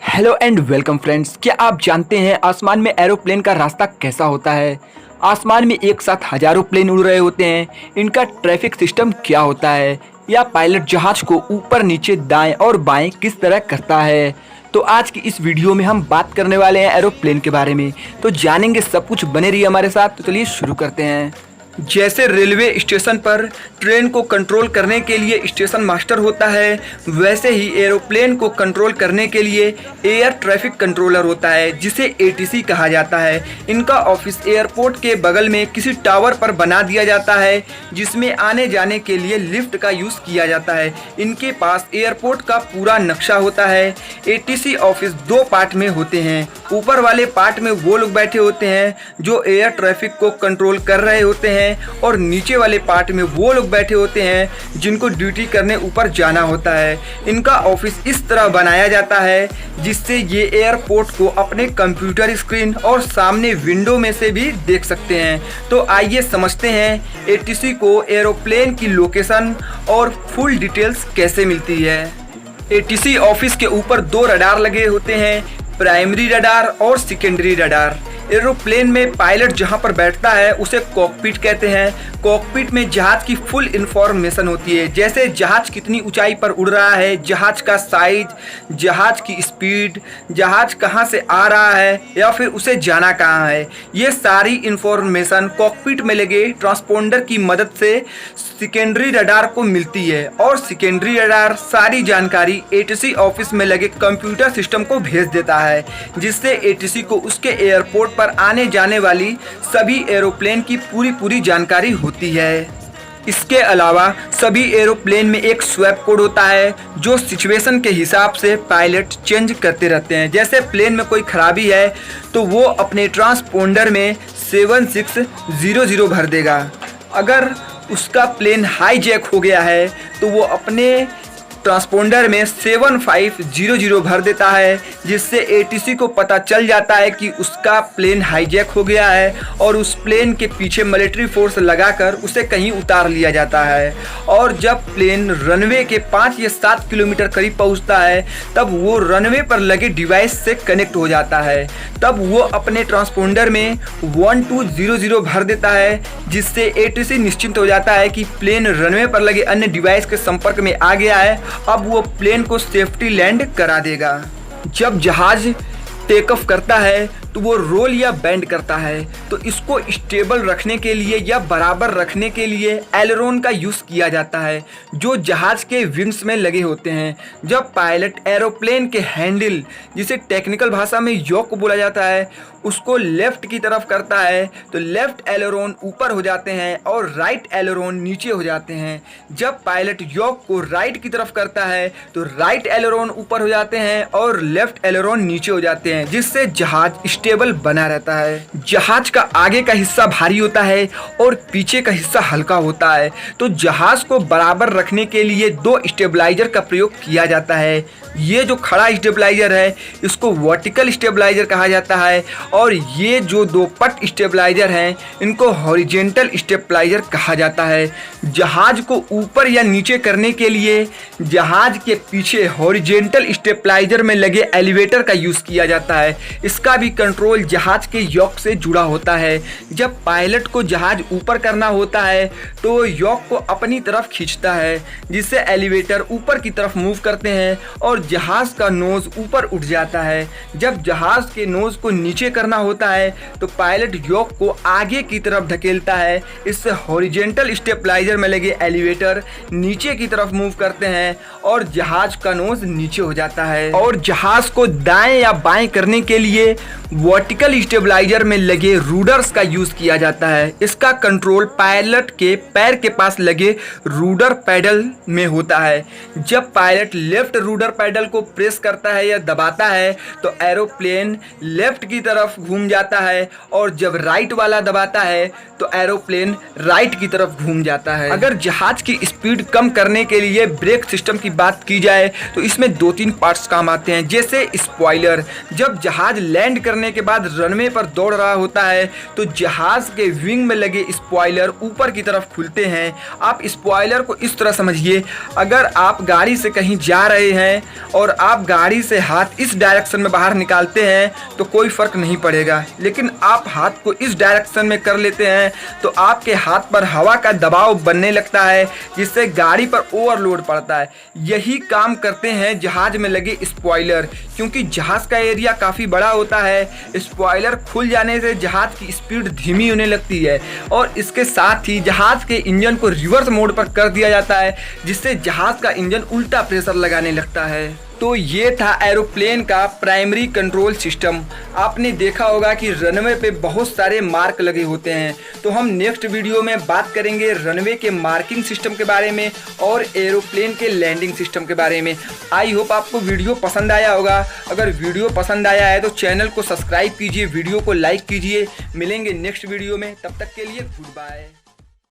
Hello and welcome friends. क्या आप जानते हैं आसमान में एरोप्लेन का रास्ता कैसा होता है? आसमान में एक साथ हजारों प्लेन उड़ रहे होते हैं। इनका ट्रैफिक सिस्टम क्या होता है, या पायलट जहाज को ऊपर नीचे दाएं और बाएं किस तरह करता है? तो आज की इस वीडियो में हम बात करने वाले हैं एरोप्लेन के बारे में। तो जानेंगे सब कुछ, बने रहिए हमारे साथ। तो चलिए शुरू करते हैं। जैसे रेलवे स्टेशन पर ट्रेन को कंट्रोल करने के लिए स्टेशन मास्टर होता है, वैसे ही एरोप्लेन को कंट्रोल करने के लिए एयर ट्रैफिक कंट्रोलर होता है, जिसे एटीसी कहा जाता है। इनका ऑफिस एयरपोर्ट के बगल में किसी टावर पर बना दिया जाता है, जिसमें आने जाने के लिए लिफ्ट का यूज़ किया जाता है। इनके पास एयरपोर्ट का पूरा नक्शा होता है। एटीसी ऑफिस दो पार्ट में होते हैं। ऊपर वाले पार्ट में वो लोग बैठे होते हैं जो एयर ट्रैफिक को कंट्रोल कर रहे होते हैं, और नीचे वाले पार्ट में वो लोग बैठे होते हैं जिनको ड्यूटी करने ऊपर जाना होता है। इनका ऑफिस इस तरह बनाया जाता है जिससे ये एयरपोर्ट को अपने कंप्यूटर स्क्रीन और सामने विंडो में से भी देख सकते हैं। तो आइए समझते हैं एटीसी को एरोप्लेन की लोकेशन और फुल डिटेल्स कैसे मिलती है। एटीसी ऑफिस के ऊपर दो रडार लगे होते हैं, प्राइमरी रडार और सेकेंडरी रडार। एरोप्लेन में पायलट जहां पर बैठता है उसे कॉकपिट कहते हैं। कॉकपिट में जहाज की फुल इंफॉर्मेशन होती है, जैसे जहाज कितनी ऊंचाई पर उड़ रहा है, जहाज का साइज, जहाज की स्पीड, जहाज कहां से आ रहा है या फिर उसे जाना कहां है। ये सारी इंफॉर्मेशन कॉकपिट में लगे ट्रांसपोंडर की मदद से सेकेंडरी रडार को मिलती है, और सेकेंडरी रडार सारी जानकारी एटीसी ऑफिस में लगे कंप्यूटर सिस्टम को भेज देता है, जिससे एटीसी को उसके एयरपोर्ट पर आने जाने वाली सभी एरोप्लेन की पूरी जानकारी होती है। इसके अलावा सभी एरोप्लेन में एक स्वैप कोड होता है, जो सिचुएशन के हिसाब से पायलट चेंज करते रहते हैं। जैसे प्लेन में कोई खराबी है तो वो अपने ट्रांसपोंडर में 7600 भर देगा। अगर उसका प्लेन हाईजैक हो गया है तो वो अपने ट्रांसपोंडर में 7500 भर देता है, जिससे एटीसी को पता चल जाता है कि उसका प्लेन हाईजैक हो गया है, और उस प्लेन के पीछे मिलिट्री फोर्स लगाकर उसे कहीं उतार लिया जाता है। और जब प्लेन रनवे के 5 या 7 किलोमीटर करीब पहुंचता है, तब वो रनवे पर लगे डिवाइस से कनेक्ट हो जाता है। तब वो अपने ट्रांसपोंडर में 1200 भर देता है, जिससे एटीसी निश्चिंत हो जाता है कि प्लेन रनवे पर लगे अन्य डिवाइस के संपर्क में आ गया है। अब वो प्लेन को सेफ्टी लैंड करा देगा। जब जहाज टेक ऑफ करता है तो वो रोल या बेंड करता है, तो इसको स्टेबल रखने के लिए या बराबर रखने के लिए एलेरोन का यूज़ किया जाता है, जो जहाज के विंग्स में लगे होते हैं। जब पायलट एरोप्लेन के हैंडल, जिसे टेक्निकल भाषा में योक बोला जाता है, उसको लेफ्ट की तरफ करता है तो लेफ्ट एलेरोन ऊपर हो जाते हैं और राइट एलेरोन नीचे हो जाते हैं। जब पायलट योक को राइट की तरफ करता है तो राइट एलेरोन ऊपर हो जाते हैं और लेफ्ट एलेरोन नीचे हो जाते हैं, जिससे जहाज स्टेबल बना रहता है। जहाज का आगे का हिस्सा भारी होता है और पीछे का हिस्सा हल्का होता है, तो जहाज को बराबर रखने के लिए दो स्टेबलाइजर का प्रयोग किया जाता है। ये जो खड़ा स्टेबलाइजर है इसको वर्टिकल स्टेबलाइजर कहा जाता है, और ये जो दो पट स्टेबलाइजर हैं इनको हॉरिजेंटल स्टेबलाइजर कहा जाता है। जहाज को ऊपर या नीचे करने के लिए जहाज के पीछे हॉरिजेंटल स्टेबलाइजर में लगे एलिवेटर का यूज़ किया जाता है। इसका भी कंट्रोल जहाज के योक से जुड़ा होता है। जब पायलट को जहाज ऊपर करना होता है तो योक को अपनी तरफ खींचता है, जिससे एलिवेटर ऊपर की तरफ मूव करते हैं और जहाज का नोज ऊपर उठ जाता है। जब जहाज के नोज को नीचे करना होता है तो पायलट योक को आगे की तरफ ढकेलता है। इससे हॉरिजेंटल स्टेबलाइजर में लगे एलिवेटर नीचे की तरफ मूव करते हैं और जहाज का नोज नीचे हो जाता है। और जहाज को दाएं या बाएं करने के लिए वर्टिकल स्टेबलाइजर में लगे रूडर्स का यूज किया जाता है। इसका कंट्रोल पायलट के पैर के पास लगे रूडर पैडल में होता है। जब पायलट लेफ्ट रूडर पैडल को प्रेस करता है या दबाता है तो एरोप्लेन लेफ्ट की तरफ घूम जाता है, और जब राइट वाला दबाता है तो एरोप्लेन राइट की तरफ घूम जाता है। अगर जहाज की स्पीड कम करने के लिए ब्रेक सिस्टम की बात की जाए तो इसमें 2-3 पार्ट्स काम आते हैं, जैसे स्पॉइलर। जब जहाज लैंड करने के बाद रनवे पर दौड़ रहा होता है तो जहाज के विंग में लगे स्पॉइलर ऊपर की तरफ खुलते हैं। आप स्पॉइलर को इस तरह समझिए, अगर आप गाड़ी से कहीं जा रहे हैं और आप गाड़ी से हाथ इस डायरेक्शन में बाहर निकालते हैं तो कोई फर्क नहीं पड़ेगा, लेकिन आप हाथ को इस डायरेक्शन में कर लेते हैं तो आपके हाथ पर हवा का दबाव बनने लगता है, जिससे गाड़ी पर ओवरलोड पड़ता है। यही काम करते हैं जहाज में लगे स्पॉइलर। क्योंकि जहाज का एरिया काफ़ी बड़ा होता है, स्पॉइलर खुल जाने से जहाज की स्पीड धीमी होने लगती है और इसके साथ ही जहाज के इंजन को रिवर्स मोड पर कर दिया जाता है, जिससे जहाज का इंजन उल्टा प्रेशर लगाने लगता है। तो ये था एरोप्लेन का प्राइमरी कंट्रोल सिस्टम। आपने देखा होगा कि रनवे पे बहुत सारे मार्क लगे होते हैं, तो हम नेक्स्ट वीडियो में बात करेंगे रनवे के मार्किंग सिस्टम के बारे में और एरोप्लेन के लैंडिंग सिस्टम के बारे में। आई होप आपको वीडियो पसंद आया होगा। अगर वीडियो पसंद आया है तो चैनल को सब्सक्राइब कीजिए, वीडियो को लाइक कीजिए। मिलेंगे नेक्स्ट वीडियो में, तब तक के लिए गुड बाय।